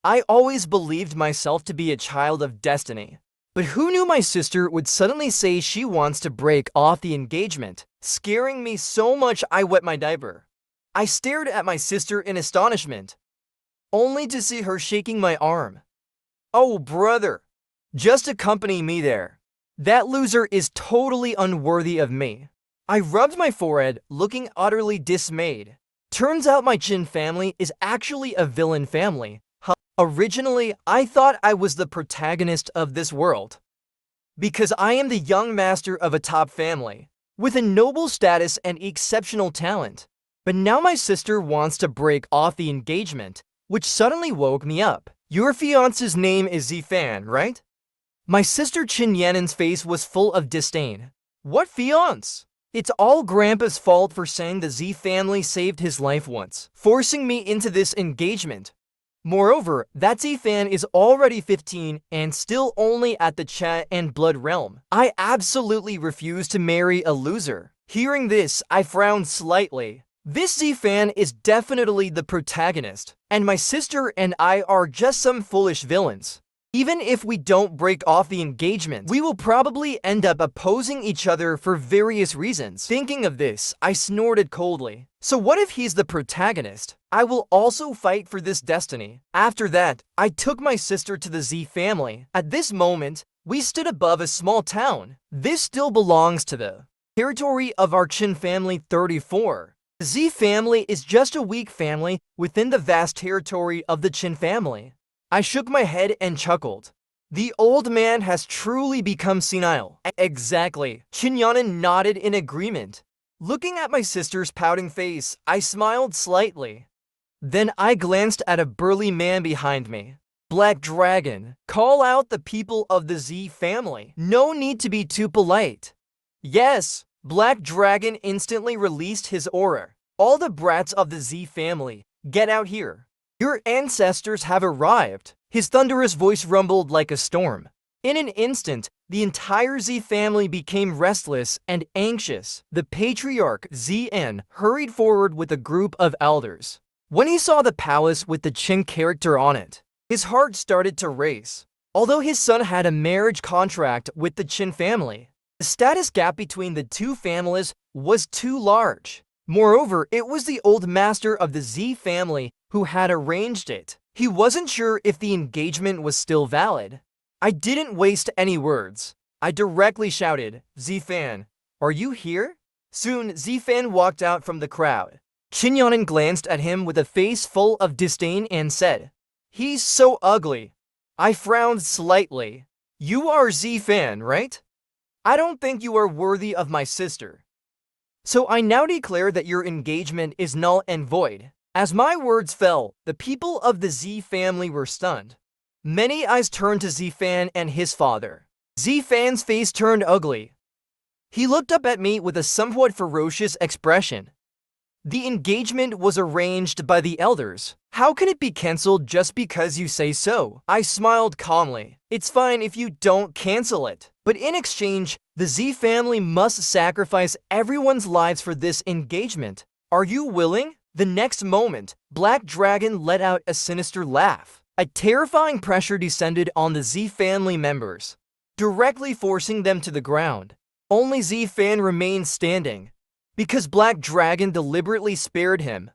I always believed myself to be a child of destiny. But who knew my sister would suddenly say she wants to break off the engagement, scaring me so much I wet my diaper. I stared at my sister in astonishment, only to see her shaking my arm. "Oh, brother, just accompany me there. That loser is totally unworthy of me." I rubbed my forehead, looking utterly dismayed. Turns out my Chin family is actually a villain family. Originally, I thought I was the protagonist of this world, because I am the young master of a top family, with a noble status and exceptional talent. But now my sister wants to break off the engagement, which suddenly woke me up. "Your fiance's name is Z-Fan, right?" My sister Chin Yanen's face was full of disdain. "What fiance? It's all Grandpa's fault for saying the Z family saved his life once, forcing me into this engagement. Moreover, that Z-Fan is already 15 and still only at the chat and blood realm. I absolutely refuse to marry a loser." Hearing this, I frowned slightly. This Z-Fan is definitely the protagonist, and my sister and I are just some foolish villains. Even if we don't break off the engagement, we will probably end up opposing each other for various reasons. Thinking of this, I snorted coldly. So what if he's the protagonist? I will also fight for this destiny. After that, I took my sister to the Z family. At this moment, we stood above a small town. This still belongs to the territory of our Chin family 34. The Z family is just a weak family within the vast territory of the Chin family. I shook my head and chuckled. The old man has truly become senile. Exactly. Chin Yanen nodded in agreement. Looking at my sister's pouting face, I smiled slightly. Then I glanced at a burly man behind me. "Black Dragon, call out the people of the Z family. No need to be too polite." "Yes." Black Dragon instantly released his aura. "All the brats of the Z family, get out here. Your ancestors have arrived." His thunderous voice rumbled like a storm. In an instant, the entire Z family became restless and anxious. The patriarch ZN hurried forward with a group of elders. When he saw the palace with the Chin character on it, his heart started to race. Although his son had a marriage contract with the Chin family, the status gap between the two families was too large. Moreover, it was the old master of the Z family who had arranged it. He wasn't sure if the engagement was still valid. I didn't waste any words. I directly shouted, "Z-Fan, are you here?" Soon, Z-Fan walked out from the crowd. Chin Yanen glanced at him with a face full of disdain and said, "He's so ugly." I frowned slightly. "You are Z-Fan, right? I don't think you are worthy of my sister. So I now declare that your engagement is null and void." As my words fell, the people of the Z family were stunned. Many eyes turned to Z-Fan and his father. Z-Fan's face turned ugly. He looked up at me with a somewhat ferocious expression. "The engagement was arranged by the elders. How can it be cancelled just because you say so?" I smiled calmly. "It's fine if you don't cancel it. But in exchange, the Z family must sacrifice everyone's lives for this engagement. Are you willing?" The next moment, Black Dragon let out a sinister laugh. A terrifying pressure descended on the Z family members, directly forcing them to the ground. Only Z-Fan remained standing, because Black Dragon deliberately spared him,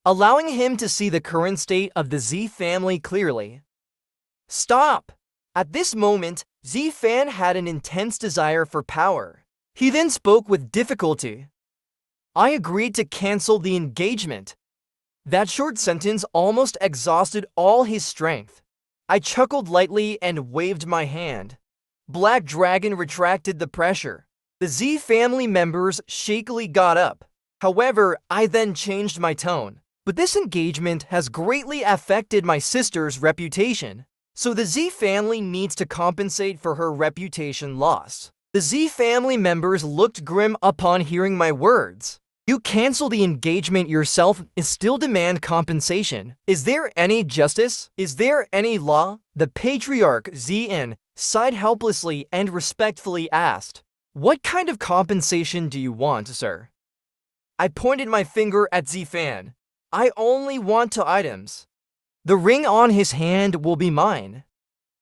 allowing him to see the current state of the Z family clearly. "Stop!" At this moment, Z-Fan had an intense desire for power. He then spoke with difficulty. "I agreed to cancel the engagement." That short sentence almost exhausted all his strength. I chuckled lightly and waved my hand. Black Dragon retracted the pressure. The Z family members shakily got up. However, I then changed my tone. "But this engagement has greatly affected my sister's reputation, so the Z family needs to compensate for her reputation loss." The Z family members looked grim upon hearing my words. "You cancel the engagement yourself and still demand compensation. Is there any justice? Is there any law?" The patriarch ZN sighed helplessly and respectfully asked, "What kind of compensation do you want, sir?" I pointed my finger at Z-Fan. "I only want 2 items. The ring on his hand will be mine.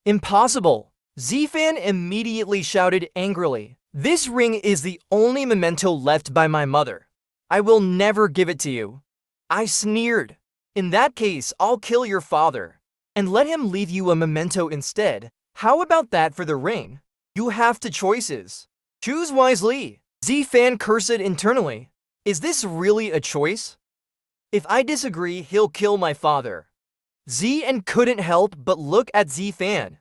Impossible! Z-Fan immediately shouted angrily. This ring is the only memento left by my mother. I will never give it to you. I sneered. In that case, I'll kill your father and let him leave you a memento instead. How about that for the ring? You have two choices. Choose wisely. Z-Fan cursed internally. Is this really a choice? If I disagree, he'll kill my father. Z-Fan couldn't help but look at Z-Fan.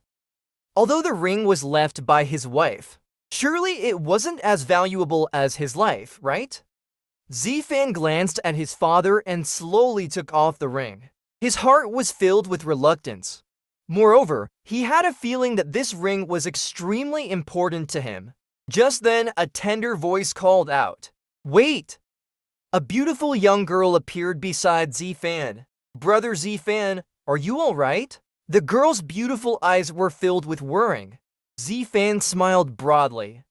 Although the ring was left by his wife, surely it wasn't as valuable as his life, right? Z-Fan glanced at his father and slowly took off the ring. His heart was filled with reluctance. Moreover, he had a feeling that this ring was extremely important to him. Just then, a tender voice called out, "Wait!" A beautiful young girl appeared beside Z-Fan. "Brother Z-Fan, are you all right?" The girl's beautiful eyes were filled with worrying. Z-Fan smiled broadly.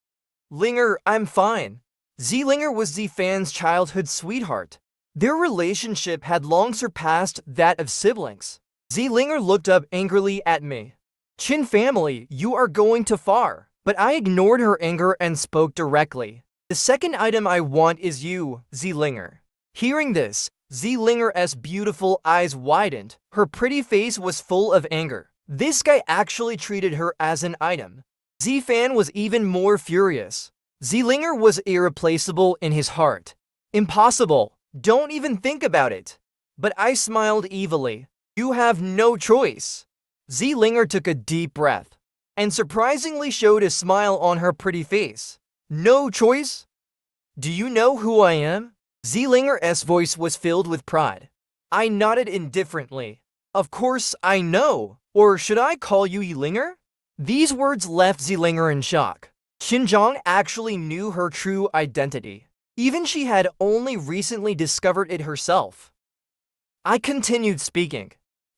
"Linger, I'm fine." Z-Linger was Z-Fan's childhood sweetheart. Their relationship had long surpassed that of siblings. Z-Linger looked up angrily at me. "Chin family, you are going too far." But I ignored her anger and spoke directly. "The second item I want is you, Z-Linger." Hearing this, Z-Linger's beautiful eyes widened. Her pretty face was full of anger. This guy actually treated her as an item. Z-Fan was even more furious. Z-Linger was irreplaceable in his heart. "Impossible. Don't even think about it." But I smiled evilly. "You have no choice." Z-Linger took a deep breath and surprisingly showed a smile on her pretty face. "No choice? Do you know who I am?" Z-Linger's voice was filled with pride. I nodded indifferently. "Of course I know. Or should I call you Yi-Linger?" These words left Z-Linger in shock. Xinjiang actually knew her true identity. Even she had only recently discovered it herself. I continued speaking.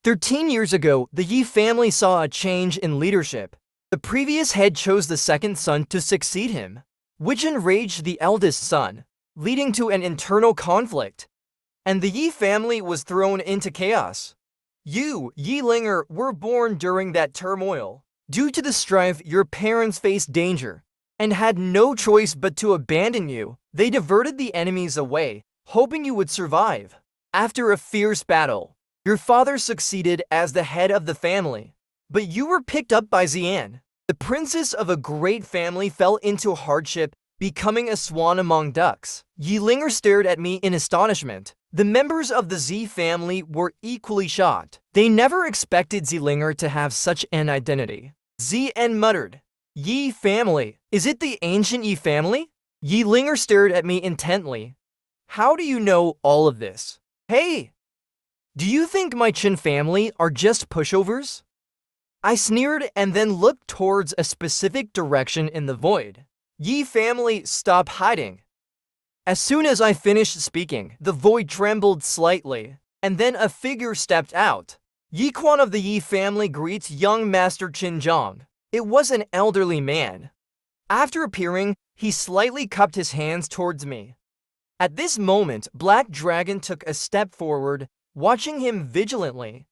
13 years ago, the Yi family saw a change in leadership. The previous head chose the second son to succeed him, which enraged the eldest son, leading to an internal conflict. And the Yi family was thrown into chaos. You, Yi-Linger, were born during that turmoil. Due to the strife, your parents faced danger and had no choice but to abandon you. They diverted the enemies away, hoping you would survive. After a fierce battle, your father succeeded as the head of the family, but you were picked up by Xian. The princess of a great family fell into hardship, becoming a swan among ducks. Yi-Linger stared at me in astonishment. The members of the Z family were equally shocked. They never expected Z-Linger to have such an identity. Zn muttered, "Yi family, is it the ancient Yi family?" Yi-Linger stared at me intently. "How do you know all of this? Hey! Do you think my Qin family are just pushovers?" I sneered and then looked towards a specific direction in the void. "Yi family, stop hiding." As soon as I finished speaking, the void trembled slightly, and then a figure stepped out. Yi Quan of the Yi family greets young Master Xinjiang. It was an elderly man. After appearing, he slightly cupped his hands towards me. At this moment, Black Dragon took a step forward, watching him vigilantly.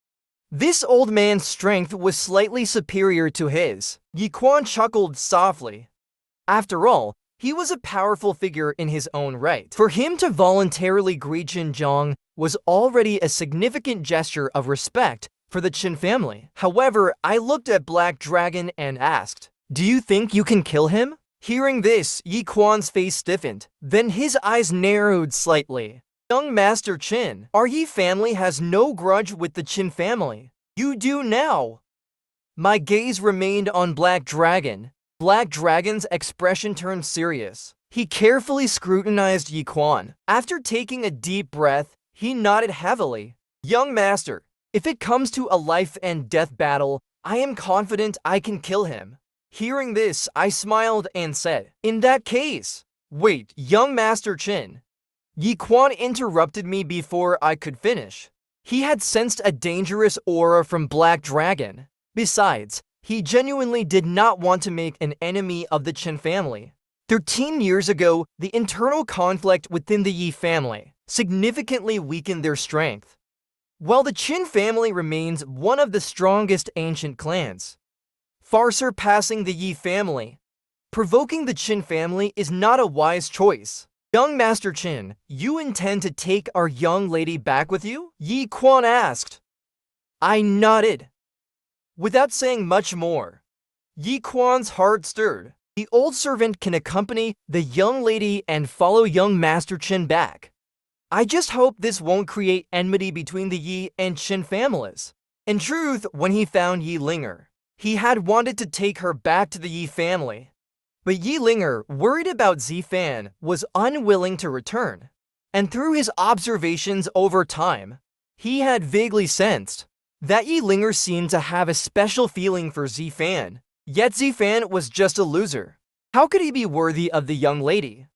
This old man's strength was slightly superior to his. Yi Quan chuckled softly. After all, he was a powerful figure in his own right. For him to voluntarily greet Xinjiang was already a significant gesture of respect for the Qin family. However, I looked at Black Dragon and asked, "Do you think you can kill him?" Hearing this, Yi Quan's face stiffened. Then his eyes narrowed slightly. "Young Master Qin, our Yi family has no grudge with the Qin family. You do now." My gaze remained on Black Dragon. Black Dragon's expression turned serious. He carefully scrutinized Yi Quan. After taking a deep breath, he nodded heavily. "Young Master, if it comes to a life and death battle, I am confident I can kill him." Hearing this, I smiled and said, "In that case, wait, young Master Qin." Yi Quan interrupted me before I could finish. He had sensed a dangerous aura from Black Dragon. Besides, he genuinely did not want to make an enemy of the Qin family. 13 years ago, the internal conflict within the Yi family significantly weakened their strength. While the Qin family remains one of the strongest ancient clans, far surpassing the Yi family, provoking the Qin family is not a wise choice. Young Master Qin, you intend to take our young lady back with you? Yi Quan asked. I nodded. Without saying much more, Yi Quan's heart stirred. The old servant can accompany the young lady and follow young Master Qin back. I just hope this won't create enmity between the Yi and Qin families. In truth, when he found Yi Linger, he had wanted to take her back to the Yi family. But Yi Linger, worried about Zifan, was unwilling to return. And through his observations over time, he had vaguely sensed that Yi Linger seemed to have a special feeling for Zifan. Yet Zifan was just a loser. How could he be worthy of the young lady?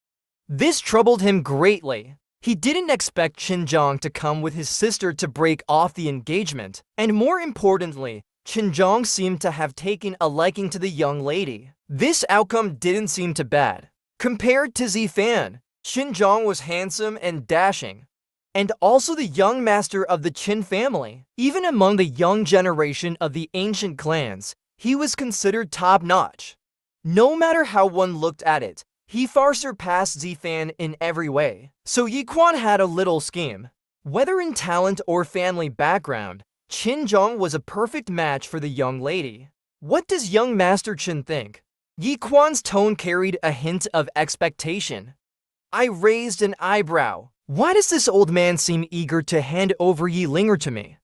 This troubled him greatly. He didn't expect Qinzhong to come with his sister to break off the engagement, and more importantly, Qinzhong seemed to have taken a liking to the young lady. This outcome didn't seem too bad. Compared to Zifan, Qinzhong was handsome and dashing, and also the young master of the Qin family. Even among the young generation of the ancient clans, he was considered top-notch. No matter how one looked at it, he far surpassed Zifan in every way. So Yi Quan had a little scheme. Whether in talent or family background, Qinzhong was a perfect match for the young lady. What does young Master Qin think? Yi Quan's tone carried a hint of expectation. I raised an eyebrow. Why does this old man seem eager to hand over Yi Linger to me?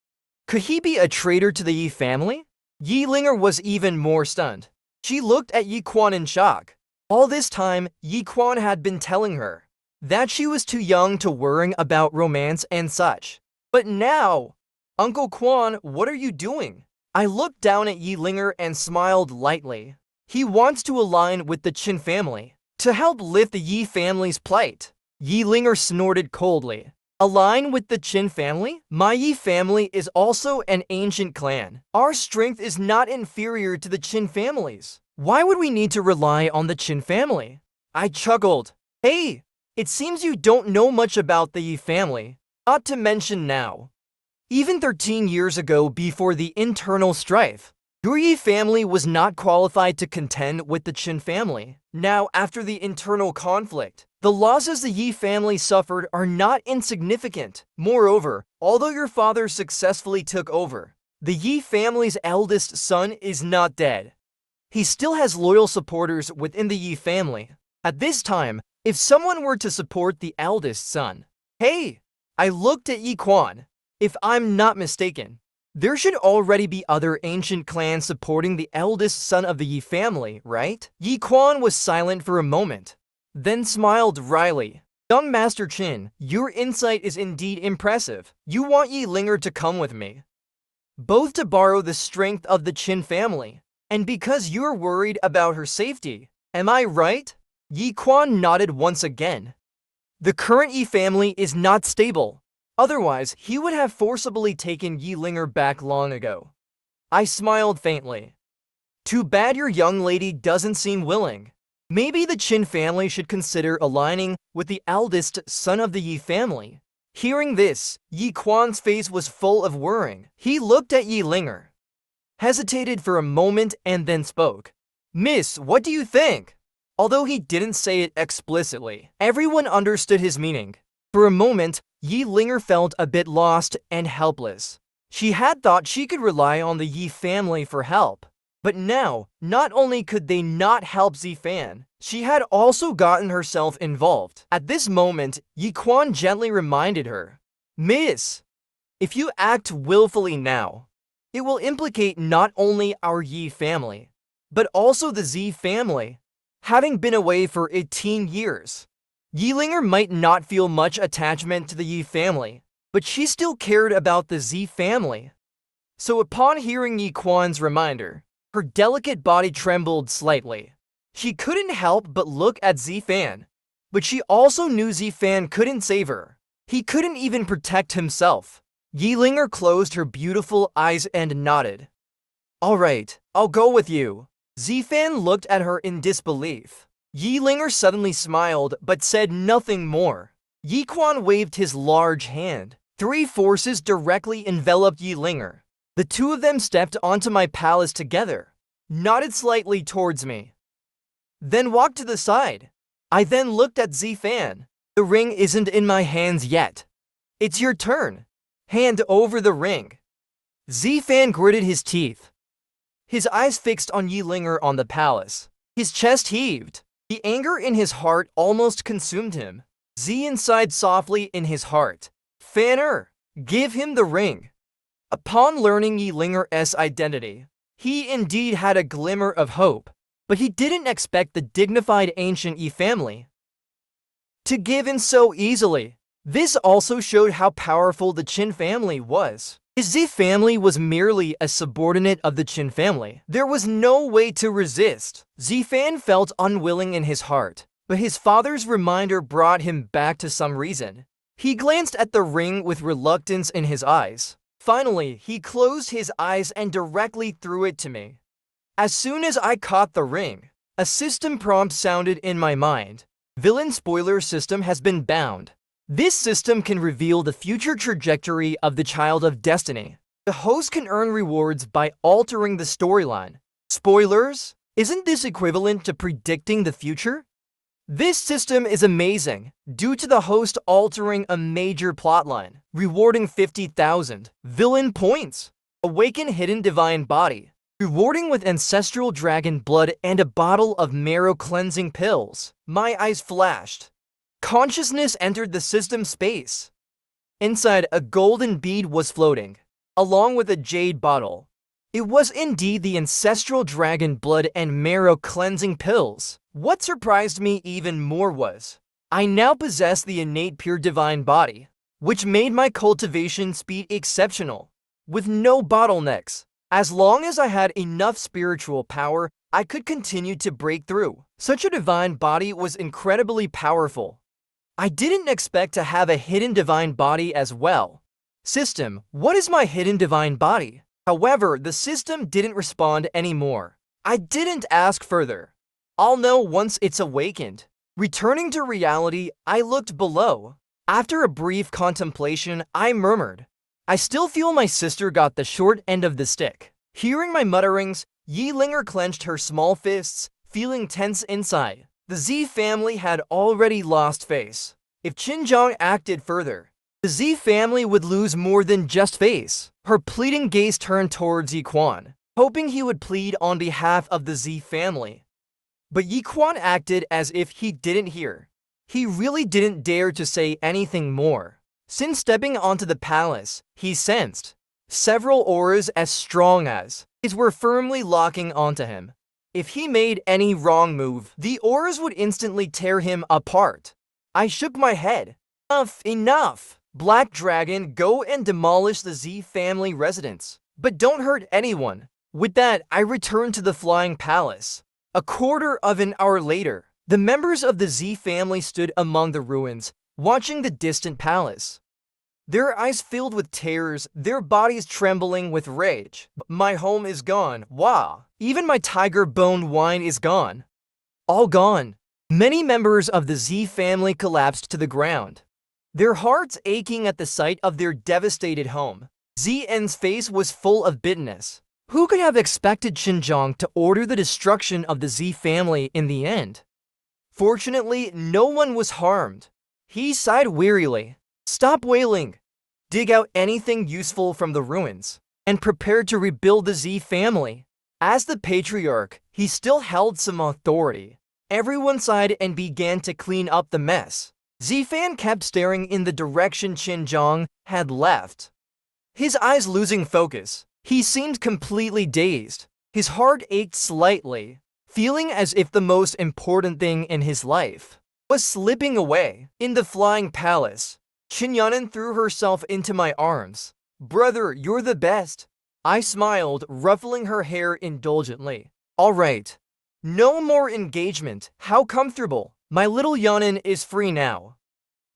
Could he be a traitor to the Yi family? Yi Linger was even more stunned. She looked at Yi Quan in shock. All this time, Yi Quan had been telling her that she was too young to worry about romance and such. But now, Uncle Quan, what are you doing? I looked down at Yi Linger and smiled lightly. He wants to align with the Qin family to help lift the Yi family's plight. Yi Linger snorted coldly. Align with the Qin family? My Yi family is also an ancient clan. Our strength is not inferior to the Qin families. Why would we need to rely on the Qin family? I chuckled. Hey, it seems you don't know much about the Yi family. Not to mention now. Even 13 years ago, before the internal strife, your Yi family was not qualified to contend with the Qin family. Now, after the internal conflict, the losses the Yi family suffered are not insignificant. Moreover, although your father successfully took over, the Yi family's eldest son is not dead. He still has loyal supporters within the Yi family. At this time, if someone were to support the eldest son, hey, I looked at Yi Quan. If I'm not mistaken, there should already be other ancient clans supporting the eldest son of the Yi family, right? Yi Quan was silent for a moment, then smiled wryly. Young Master Qin, your insight is indeed impressive. You want Yi Linger to come with me, both to borrow the strength of the Qin family, and because you're worried about her safety. Am I right? Yi Quan nodded once again. The current Yi family is not stable. Otherwise, he would have forcibly taken Yi Linger back long ago. I smiled faintly. Too bad your young lady doesn't seem willing. Maybe the Qin family should consider aligning with the eldest son of the Yi family. Hearing this, Yi Quan's face was full of worrying. He looked at Yi Linger, hesitated for a moment, and then spoke. Miss, what do you think? Although he didn't say it explicitly, everyone understood his meaning. For a moment, Yi Linger felt a bit lost and helpless. She had thought she could rely on the Yi family for help. But now, not only could they not help Zifan, she had also gotten herself involved. At this moment, Yi Quan gently reminded her, Miss, if you act willfully now, it will implicate not only our Yi family, but also the Z family. Having been away for 18 years, Yi Linger might not feel much attachment to the Yi family, but she still cared about the Z family. So upon hearing Yi Quan's reminder, her delicate body trembled slightly. She couldn't help but look at Zifan, but she also knew Zifan couldn't save her. He couldn't even protect himself. Yi Linger closed her beautiful eyes and nodded. All right, I'll go with you. Zifan looked at her in disbelief. Yi Linger suddenly smiled but said nothing more. Yi Quan waved his large hand. Three forces directly enveloped Yilinger. The two of them stepped onto my palace together, nodded slightly towards me, then walked to the side. I then looked at Z-Fan. The ring isn't in my hands yet. It's your turn. Hand over the ring. Z-Fan gritted his teeth, his eyes fixed on Yilinger on the palace. His chest heaved. The anger in his heart almost consumed him. Z sighed softly in his heart. Fanner, give him the ring. Upon learning Yilinger's identity, he indeed had a glimmer of hope, but he didn't expect the dignified ancient Yi family to give in so easily. This also showed how powerful the Qin family was. His Z family was merely a subordinate of the Qin family. There was no way to resist. Z-Fan felt unwilling in his heart, but his father's reminder brought him back to some reason. He glanced at the ring with reluctance in his eyes. Finally, he closed his eyes and directly threw it to me. As soon as I caught the ring, a system prompt sounded in my mind. Villain spoiler system has been bound. This system can reveal the future trajectory of the Child of Destiny. The host can earn rewards by altering the storyline. Spoilers? Isn't this equivalent to predicting the future? This system is amazing, due to the host altering a major plotline, rewarding 50,000 villain points. Awaken hidden divine body, rewarding with ancestral dragon blood and a bottle of marrow cleansing pills. My eyes flashed. Consciousness entered the system space. Inside, a golden bead was floating, along with a jade bottle. It was indeed the ancestral dragon blood and marrow cleansing pills. What surprised me even more was, I now possessed the innate pure divine body, which made my cultivation speed exceptional, with no bottlenecks. As long as I had enough spiritual power, I could continue to break through. Such a divine body was incredibly powerful. I didn't expect to have a hidden divine body as well. System, what is my hidden divine body? However, the system didn't respond anymore. I didn't ask further. I'll know once it's awakened. Returning to reality, I looked below. After a brief contemplation, I murmured, I still feel my sister got the short end of the stick. Hearing my mutterings, Yilinger clenched her small fists, feeling tense inside. The Z family had already lost face. If Xinjiang acted further, the Z family would lose more than just face. Her pleading gaze turned towards Yi Quan, hoping he would plead on behalf of the Z family. But Yi Quan acted as if he didn't hear. He really didn't dare to say anything more. Since stepping onto the palace, he sensed several auras as strong as his were firmly locking onto him. If he made any wrong move, the auras would instantly tear him apart. I shook my head. Enough! Black Dragon, go and demolish the Z family residence. But don't hurt anyone. With that, I returned to the Flying Palace. A quarter of an hour later, the members of the Z family stood among the ruins, watching the distant palace. Their eyes filled with tears, their bodies trembling with rage. My home is gone. Wow! Even my tiger bone wine is gone. All gone. Many members of the Z family collapsed to the ground, their hearts aching at the sight of their devastated home. ZN's face was full of bitterness. Who could have expected Xinjiang to order the destruction of the Z family in the end? Fortunately, no one was harmed. He sighed wearily. Stop wailing. Dig out anything useful from the ruins, and prepare to rebuild the Z family. As the patriarch, he still held some authority. Everyone sighed and began to clean up the mess. Z-Fan kept staring in the direction Xinjiang had left, his eyes losing focus. He seemed completely dazed. His heart ached slightly, feeling as if the most important thing in his life was slipping away. In the Flying Palace, Xinyanan threw herself into my arms. Brother, you're the best. I smiled, ruffling her hair indulgently. All right. No more engagement. How comfortable. My little Yanin is free now.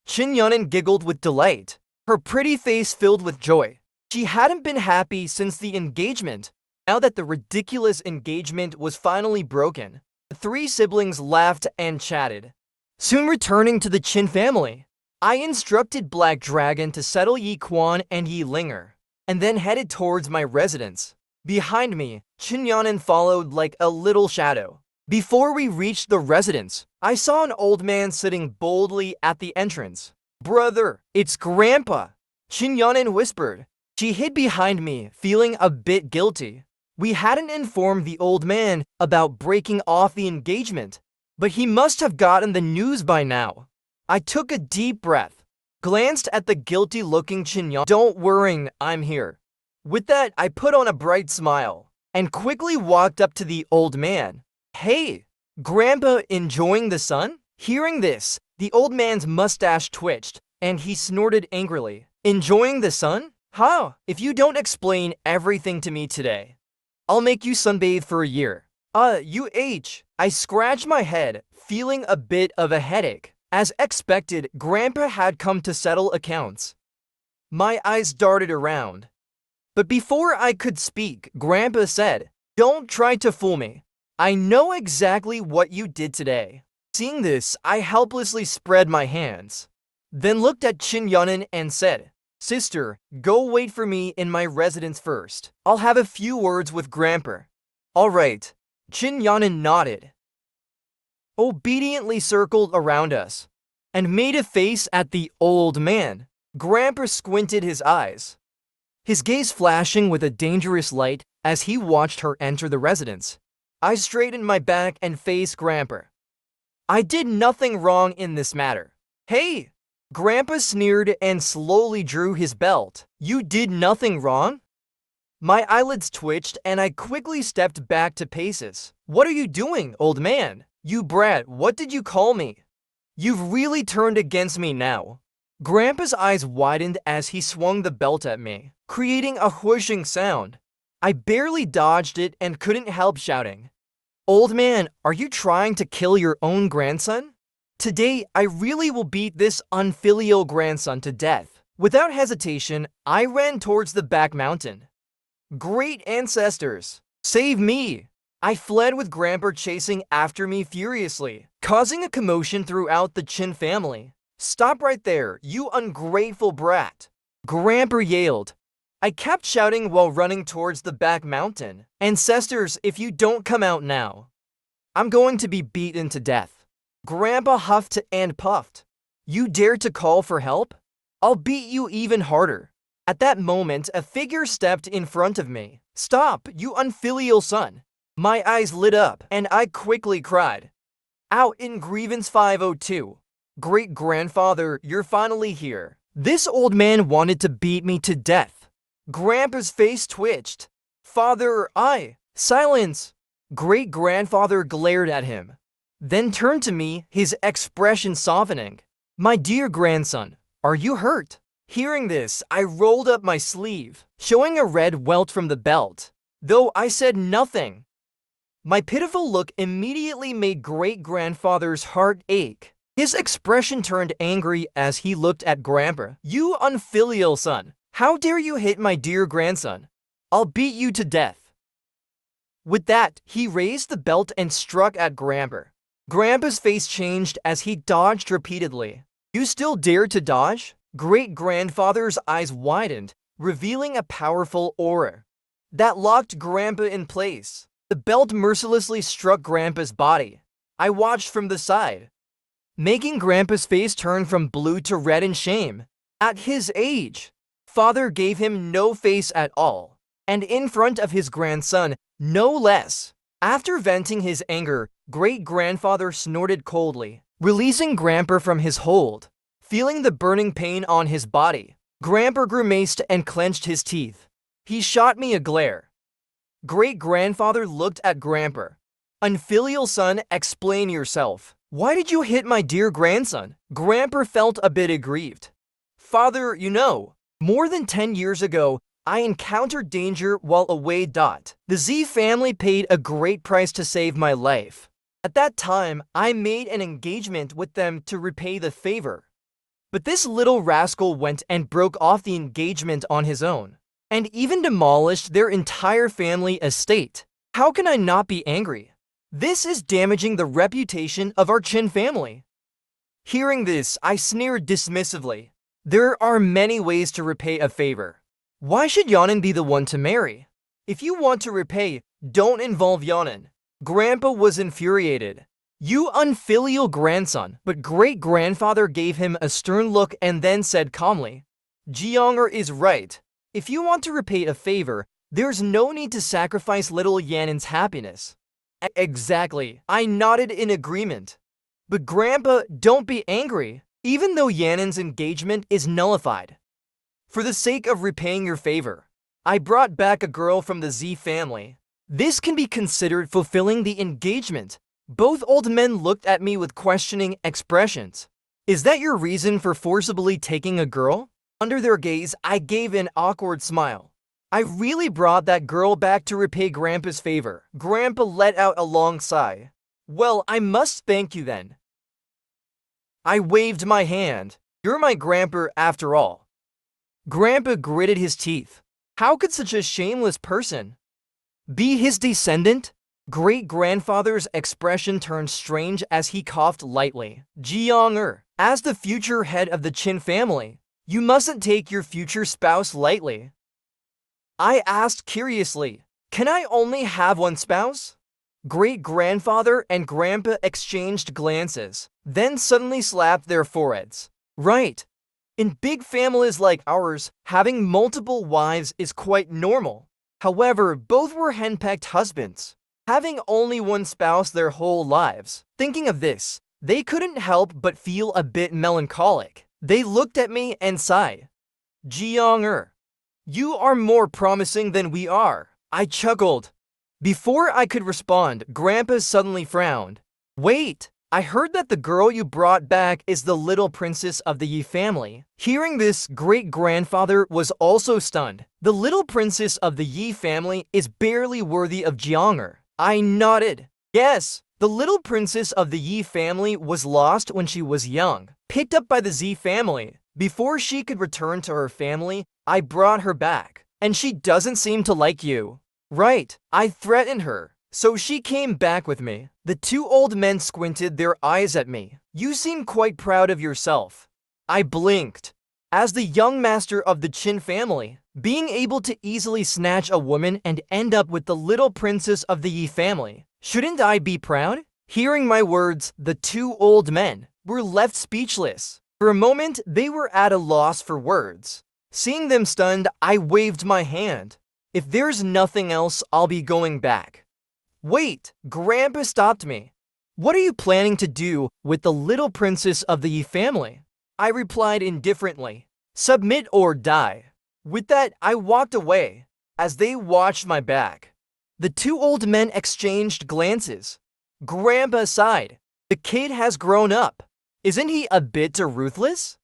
Xinyanan giggled with delight, her pretty face filled with joy. She hadn't been happy since the engagement. Now that the ridiculous engagement was finally broken, the three siblings laughed and chatted, soon returning to the Qin family. I instructed Black Dragon to settle Yi Quan and Yi Linger, and then headed towards my residence. Behind me, Chinyanin followed like a little shadow. Before we reached the residence, I saw an old man sitting boldly at the entrance. "Brother, it's Grandpa," Chinyanin whispered. She hid behind me, feeling a bit guilty. We hadn't informed the old man about breaking off the engagement, but he must have gotten the news by now. I took a deep breath, glanced at the guilty-looking Chinyanin. "Don't worry, I'm here." With that, I put on a bright smile and quickly walked up to the old man. "Hey, Grandpa, enjoying the sun?" Hearing this, the old man's mustache twitched and he snorted angrily. "Enjoying the sun? Huh? If you don't explain everything to me today, I'll make you sunbathe for a year." I scratched my head, feeling a bit of a headache. As expected, Grandpa had come to settle accounts. My eyes darted around. But before I could speak, Grandpa said, "Don't try to fool me. I know exactly what you did today." Seeing this, I helplessly spread my hands, then looked at Chinyanin and said, "Sister, go wait for me in my residence first. I'll have a few words with Grandpa." "All right." Chinyanin nodded, obediently circled around us, and made a face at the old man. Grandpa squinted his eyes, his gaze flashing with a dangerous light as he watched her enter the residence. I straightened my back and faced Grandpa. "I did nothing wrong in this matter." "Hey!" Grandpa sneered and slowly drew his belt. "You did nothing wrong?" My eyelids twitched and I quickly stepped back to paces. "What are you doing, old man?" "You brat, what did you call me? You've really turned against me now." Grandpa's eyes widened as he swung the belt at me, creating a whooshing sound. I barely dodged it and couldn't help shouting, "Old man, are you trying to kill your own grandson? Today, I really will beat this unfilial grandson to death." Without hesitation, I ran towards the back mountain. "Great ancestors, save me!" I fled with Grandpa chasing after me furiously, causing a commotion throughout the Chin family. "Stop right there, you ungrateful brat!" Grandpa yelled. I kept shouting while running towards the back mountain. "Ancestors, if you don't come out now, I'm going to be beaten to death." Grandpa huffed and puffed. "You dare to call for help? I'll beat you even harder." At that moment, a figure stepped in front of me. "Stop, you unfilial son." My eyes lit up, and I quickly cried, "Out in Grievance 502. Great-grandfather, you're finally here." This old man wanted to beat me to death. Grandpa's face twitched. "Father, Silence!" Great-grandfather glared at him, then turned to me, his expression softening. "My dear grandson, are you hurt?" Hearing this, I rolled up my sleeve, showing a red welt from the belt, though I said nothing. My pitiful look immediately made great-grandfather's heart ache. His expression turned angry as he looked at Grandpa. "You unfilial son, how dare you hit my dear grandson? I'll beat you to death." With that, he raised the belt and struck at Grandpa. Grandpa's face changed as he dodged repeatedly. "You still dare to dodge?" Great-grandfather's eyes widened, revealing a powerful aura that locked Grandpa in place. The belt mercilessly struck Grandpa's body. I watched from the side, making Grandpa's face turn from blue to red in shame. At his age, Father gave him no face at all, and in front of his grandson, no less. After venting his anger, great-grandfather snorted coldly, releasing Grandpa from his hold. Feeling the burning pain on his body, Grandpa grimaced and clenched his teeth. He shot me a glare. Great-grandfather looked at Grandpa. "Unfilial son, explain yourself. Why did you hit my dear grandson?" Grandpa felt a bit aggrieved. "Father, more than 10 years ago, I encountered danger while away. The Z family paid a great price to save my life. At that time, I made an engagement with them to repay the favor. But this little rascal went and broke off the engagement on his own, and even demolished their entire family estate. How can I not be angry? This is damaging the reputation of our Chin family." Hearing this, I sneered dismissively. There are many ways to repay a favor. Why should Yanin be the one to marry? If you want to repay, don't involve Yanin. Grandpa was infuriated. You unfilial grandson, but great-grandfather gave him a stern look and then said calmly, Jiyonger is right. If you want to repay a favor, there's no need to sacrifice little Yanin's happiness. Exactly, I nodded in agreement. But Grandpa, don't be angry, even though Yanin's engagement is nullified. For the sake of repaying your favor, I brought back a girl from the Z family. This can be considered fulfilling the engagement. Both old men looked at me with questioning expressions. Is that your reason for forcibly taking a girl? Under their gaze, I gave an awkward smile. I really brought that girl back to repay Grandpa's favor. Grandpa let out a long sigh. Well, I must thank you then. I waved my hand. You're my grandpa after all. Grandpa gritted his teeth. How could such a shameless person be his descendant? Great-grandfather's expression turned strange as he coughed lightly. Jiyonger, as the future head of the Qin family, you mustn't take your future spouse lightly. I asked curiously, can I only have one spouse? Great-grandfather and grandpa exchanged glances, then suddenly slapped their foreheads. Right. In big families like ours, having multiple wives is quite normal. However, both were henpecked husbands, having only one spouse their whole lives. Thinking of this, they couldn't help but feel a bit melancholic. They looked at me and sighed. Jiyonger, you are more promising than we are. I chuckled. Before I could respond, Grandpa suddenly frowned. Wait, I heard that the girl you brought back is the little princess of the Yi family. Hearing this, great-grandfather was also stunned. The little princess of the Yi family is barely worthy of Jiyonger. I nodded. Yes, the little princess of the Yi family was lost when she was young, picked up by the Z family. Before she could return to her family, I brought her back. And she doesn't seem to like you. Right, I threatened her, so she came back with me. The two old men squinted their eyes at me. You seem quite proud of yourself. I blinked. As the young master of the Qin family, being able to easily snatch a woman and end up with the little princess of the Yi family, shouldn't I be proud? Hearing my words, the two old men were left speechless. For a moment, they were at a loss for words. Seeing them stunned, I waved my hand. If there's nothing else, I'll be going back. Wait, Grandpa stopped me. What are you planning to do with the little princess of the Yi family? I replied indifferently, submit or die. With that, I walked away. As they watched my back, the two old men exchanged glances. Grandpa sighed. The kid has grown up. Isn't he a bit too ruthless?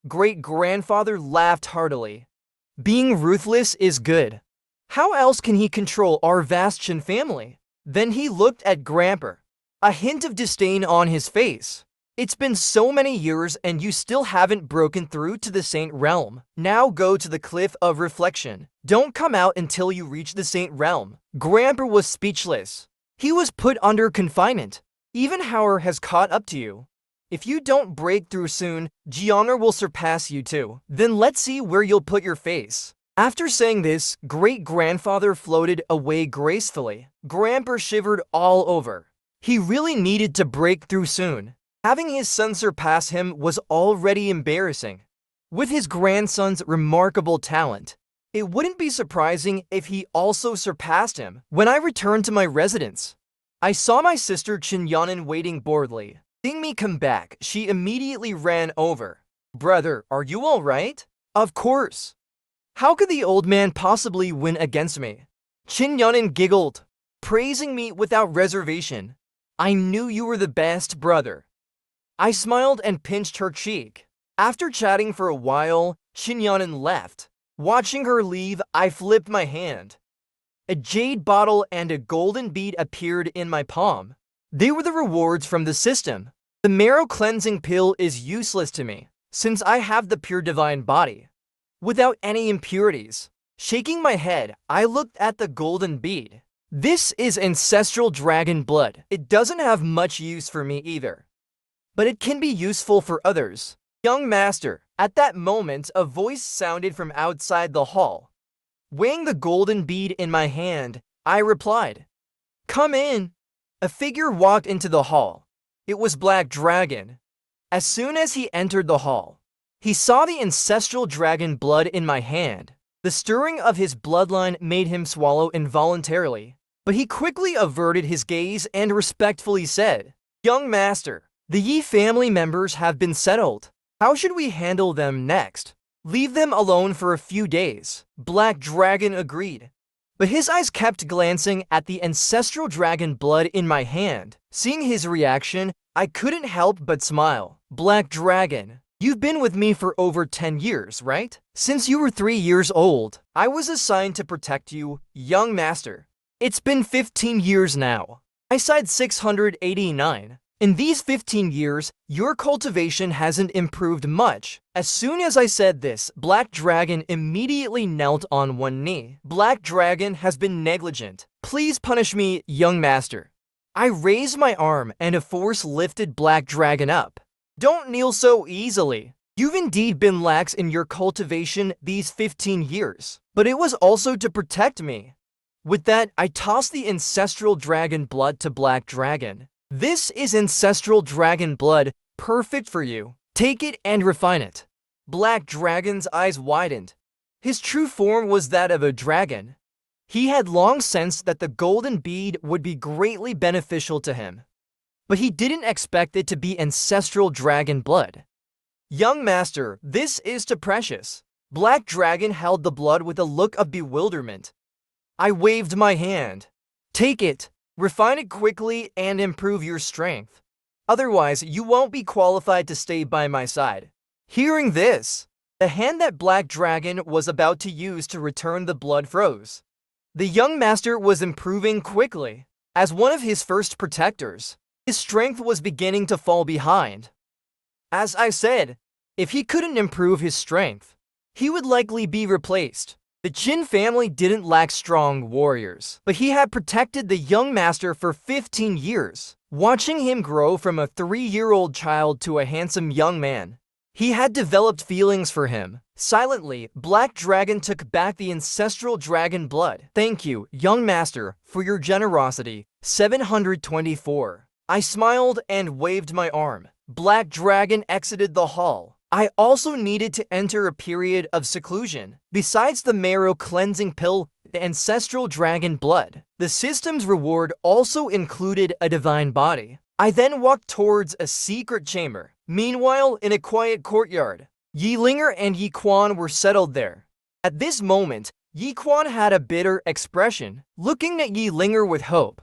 Great-grandfather laughed heartily. Being ruthless is good. How else can he control our vast Qin family? Then he looked at Grandpa, a hint of disdain on his face. It's been so many years and you still haven't broken through to the Saint Realm. Now go to the Cliff of Reflection. Don't come out until you reach the Saint Realm. Grandpa was speechless. He was put under confinement. Even Hauer has caught up to you. If you don't break through soon, Jiyonger will surpass you too. Then let's see where you'll put your face. After saying this, great-grandfather floated away gracefully. Grandpa shivered all over. He really needed to break through soon. Having his son surpass him was already embarrassing. With his grandson's remarkable talent, it wouldn't be surprising if he also surpassed him. When I returned to my residence, I saw my sister Yanin waiting boredly. Seeing me come back, she immediately ran over. Brother, are you all right? Of course. How could the old man possibly win against me? Yanin giggled, praising me without reservation. I knew you were the best brother. I smiled and pinched her cheek. After chatting for a while, Yanin left. Watching her leave, I flipped my hand. A jade bottle and a golden bead appeared in my palm. They were the rewards from the system. The marrow cleansing pill is useless to me, since I have the pure divine body, without any impurities. Shaking my head, I looked at the golden bead. This is ancestral dragon blood. It doesn't have much use for me either. but it can be useful for others. Young master, at that moment, a voice sounded from outside the hall. Weighing the golden bead in my hand, I replied, "Come in." A figure walked into the hall. It was Black Dragon. As soon as he entered the hall, he saw the ancestral dragon blood in my hand. The stirring of his bloodline made him swallow involuntarily, but he quickly averted his gaze and respectfully said, "Young master, the Yi family members have been settled. How should we handle them next?" "Leave them alone for a few days," Black Dragon agreed. But his eyes kept glancing at the ancestral dragon blood in my hand. Seeing his reaction, I couldn't help but smile. "Black Dragon, you've been with me for over 10 years, right? Since you were 3 years old, I was assigned to protect you, young master. It's been 15 years now." I sighed 689. "In these 15 years, your cultivation hasn't improved much." As soon as I said this, Black Dragon immediately knelt on one knee. "Black Dragon has been negligent. Please punish me, young master." I raised my arm and a force lifted Black Dragon up. "Don't kneel so easily. You've indeed been lax in your cultivation these 15 years, but it was also to protect me." With that, I tossed the ancestral dragon blood to Black Dragon. "This is ancestral dragon blood, perfect for you. Take it and refine it." Black Dragon's eyes widened. His true form was that of a dragon. He had long sensed that the golden bead would be greatly beneficial to him, but he didn't expect it to be ancestral dragon blood. "Young master, this is too precious." Black Dragon held the blood with a look of bewilderment. I waved my hand. "Take it. Refine it quickly and improve your strength. Otherwise, you won't be qualified to stay by my side." Hearing this, the hand that Black Dragon was about to use to return the blood froze. The young master was improving quickly. As one of his first protectors, his strength was beginning to fall behind. As I said, if he couldn't improve his strength, he would likely be replaced. The Qin family didn't lack strong warriors, but he had protected the young master for 15 years, watching him grow from a 3-year-old child to a handsome young man. He had developed feelings for him. Silently, Black Dragon took back the ancestral dragon blood. "Thank you, young master, for your generosity." 724. I smiled and waved my arm. Black Dragon exited the hall. I also needed to enter a period of seclusion. Besides the marrow cleansing pill, the ancestral dragon blood, the system's reward also included a divine body. I then walked towards a secret chamber. Meanwhile, in a quiet courtyard, Yi Linger and Yi Quan were settled there. At this moment, Yi Quan had a bitter expression, looking at Yi Linger with hope.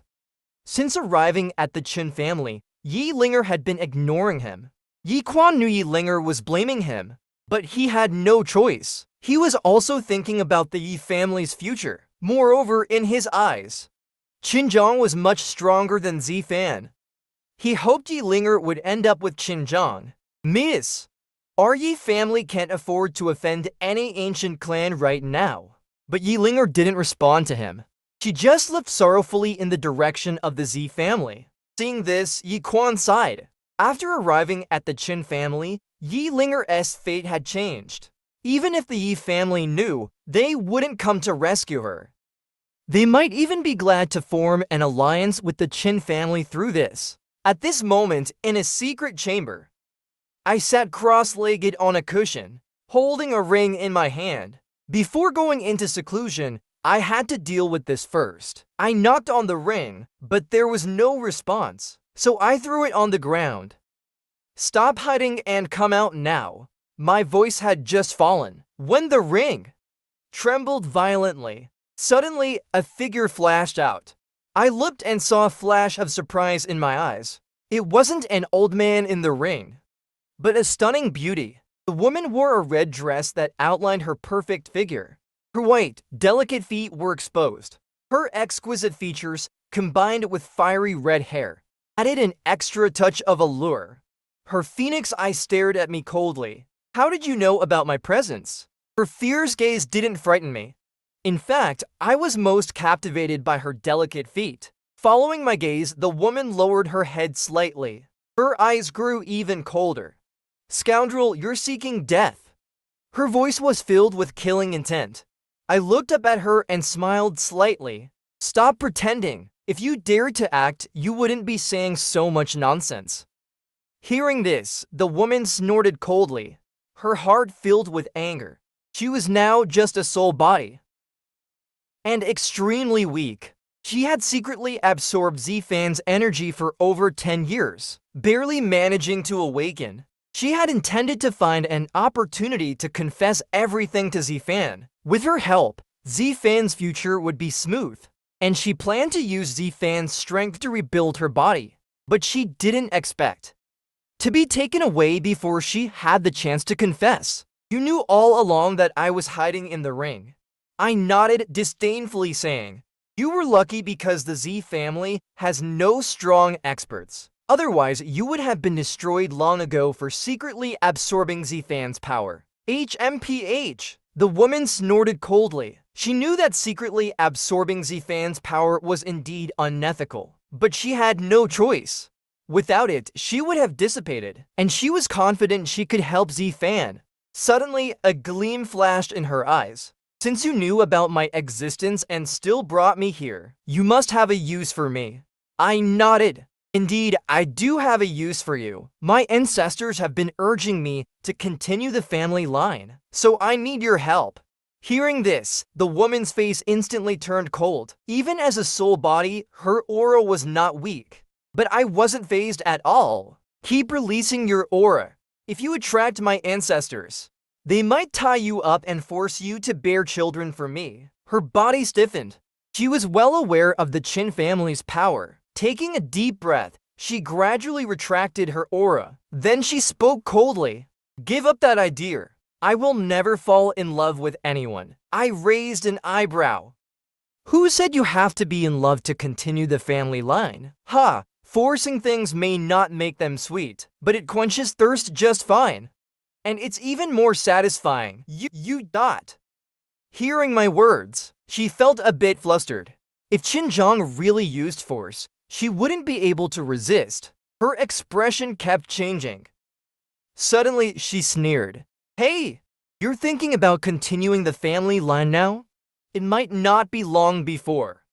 Since arriving at the Qin family, Yi Linger had been ignoring him. Yi Quan knew Yi Linger was blaming him, but he had no choice. He was also thinking about the Yi family's future. Moreover, in his eyes, Qinjiang was much stronger than Zifan. He hoped Yi Linger would end up with Qinjiang. "Miss, our Yi family can't afford to offend any ancient clan right now." But Yi Linger didn't respond to him. She just looked sorrowfully in the direction of the Z family. Seeing this, Yi Quan sighed. After arriving at the Qin family, Yi Linger's fate had changed. Even if the Yi family knew, they wouldn't come to rescue her. They might even be glad to form an alliance with the Qin family through this. At this moment, in a secret chamber, I sat cross-legged on a cushion, holding a ring in my hand. Before going into seclusion, I had to deal with this first. I knocked on the ring, but there was no response. So I threw it on the ground. "Stop hiding and come out now." My voice had just fallen when the ring trembled violently. Suddenly, a figure flashed out. I looked and saw a flash of surprise in my eyes. It wasn't an old man in the ring, but a stunning beauty. The woman wore a red dress that outlined her perfect figure. Her white, delicate feet were exposed. Her exquisite features, combined with fiery red hair, added an extra touch of allure. Her phoenix eye stared at me coldly. "How did you know about my presence?" Her fierce gaze didn't frighten me. In fact, I was most captivated by her delicate feet. Following my gaze, the woman lowered her head slightly. Her eyes grew even colder. Scoundrel, you're seeking death. Her voice was filled with killing intent. I looked up at her and smiled slightly. Stop pretending. If you dared to act, you wouldn't be saying so much nonsense. Hearing this, the woman snorted coldly, her heart filled with anger. She was now just a soul body, and extremely weak. She had secretly absorbed Z-Fan's energy for over 10 years, barely managing to awaken. She had intended to find an opportunity to confess everything to Z-Fan. With her help, Z-Fan's future would be smooth, and she planned to use Z-Fan's strength to rebuild her body. But she didn't expect to be taken away before she had the chance to confess. You knew all along that I was hiding in the ring. I nodded disdainfully, saying, you were lucky because the Z family has no strong experts. Otherwise, you would have been destroyed long ago for secretly absorbing Z-Fan's power. HMPH! The woman snorted coldly. She knew that secretly absorbing Z-Fan's power was indeed unethical, but she had no choice. Without it, she would have dissipated, and she was confident she could help Z-Fan. Suddenly, a gleam flashed in her eyes. Since you knew about my existence and still brought me here, you must have a use for me. I nodded. Indeed, I do have a use for you. My ancestors have been urging me to continue the family line, so I need your help. Hearing this, the woman's face instantly turned cold. Even as a soul body, her aura was not weak. But I wasn't fazed at all. Keep releasing your aura. If you attract my ancestors, they might tie you up and force you to bear children for me. Her body stiffened. She was well aware of the Qin family's power. Taking a deep breath, she gradually retracted her aura. Then she spoke coldly. Give up that idea. I will never fall in love with anyone. I raised an eyebrow. Who said you have to be in love to continue the family line? Ha! Forcing things may not make them sweet, but it quenches thirst just fine. And it's even more satisfying. You dot. Hearing my words, she felt a bit flustered. If Xinjiang really used force, she wouldn't be able to resist. Her expression kept changing. Suddenly, she sneered. Hey, you're thinking about continuing the family line now? It might not be long before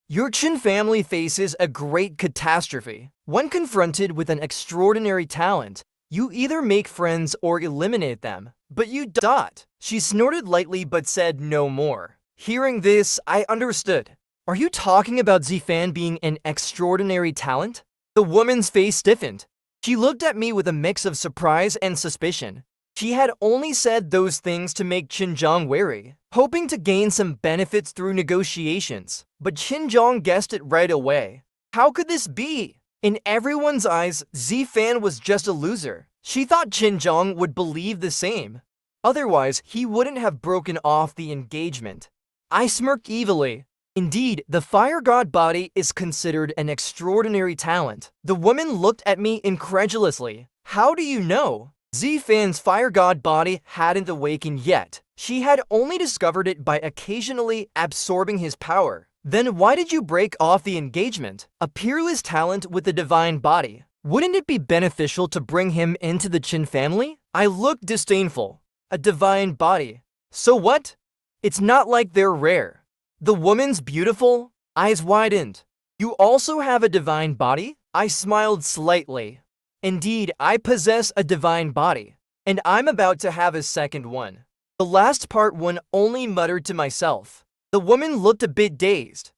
your Qin family faces a great catastrophe. When confronted with an extraordinary talent, you either make friends or eliminate them. But you dot. She snorted lightly but said no more. Hearing this, I understood. Are you talking about Z-Fan being an extraordinary talent? The woman's face stiffened. She looked at me with a mix of surprise and suspicion. She had only said those things to make Xinjiang wary, hoping to gain some benefits through negotiations. But Xinjiang guessed it right away. How could this be? In everyone's eyes, Z-Fan was just a loser. She thought Xinjiang would believe the same. Otherwise, he wouldn't have broken off the engagement. I smirked evilly. Indeed, the fire god body is considered an extraordinary talent. The woman looked at me incredulously. How do you know? Z-Fan's fire god body hadn't awakened yet. She had only discovered it by occasionally absorbing his power. Then why did you break off the engagement? A peerless talent with a divine body. Wouldn't it be beneficial to bring him into the Qin family? I looked disdainful. A divine body. So what? It's not like they're rare. The woman's beautiful. Eyes widened. You also have a divine body? I smiled slightly. Indeed, I possess a divine body, and I'm about to have a second one. The last part one only muttered to myself. The woman looked a bit dazed.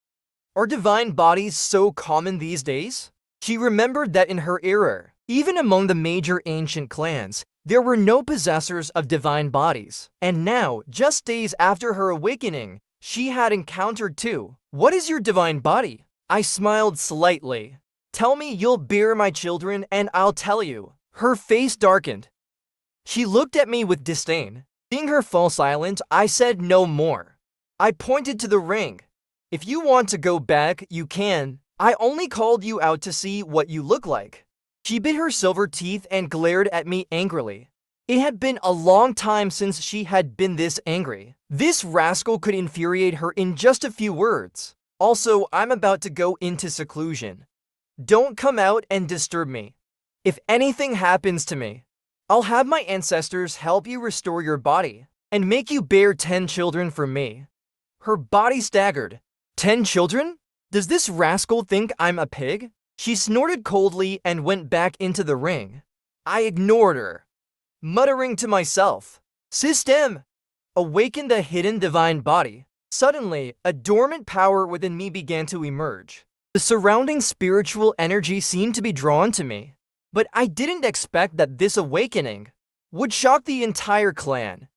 Are divine bodies so common these days? She remembered that in her era, even among the major ancient clans, there were no possessors of divine bodies. And now, just days after her awakening, she had encountered two. What is your divine body? I smiled slightly. Tell me you'll bear my children and I'll tell you. Her face darkened. She looked at me with disdain. Seeing her fall silent, I said no more. I pointed to the ring. If you want to go back, you can. I only called you out to see what you look like. She bit her silver teeth and glared at me angrily. It had been a long time since she had been this angry. This rascal could infuriate her in just a few words. Also, I'm about to go into seclusion. Don't come out and disturb me. If anything happens to me, I'll have my ancestors help you restore your body and make you bear 10 children for me." Her body staggered. 10 children? Does this rascal think I'm a pig? She snorted coldly and went back into the ring. I ignored her, muttering to myself, "System! Awaken the hidden divine body." Suddenly, a dormant power within me began to emerge. The surrounding spiritual energy seemed to be drawn to me, but I didn't expect that this awakening would shock the entire clan.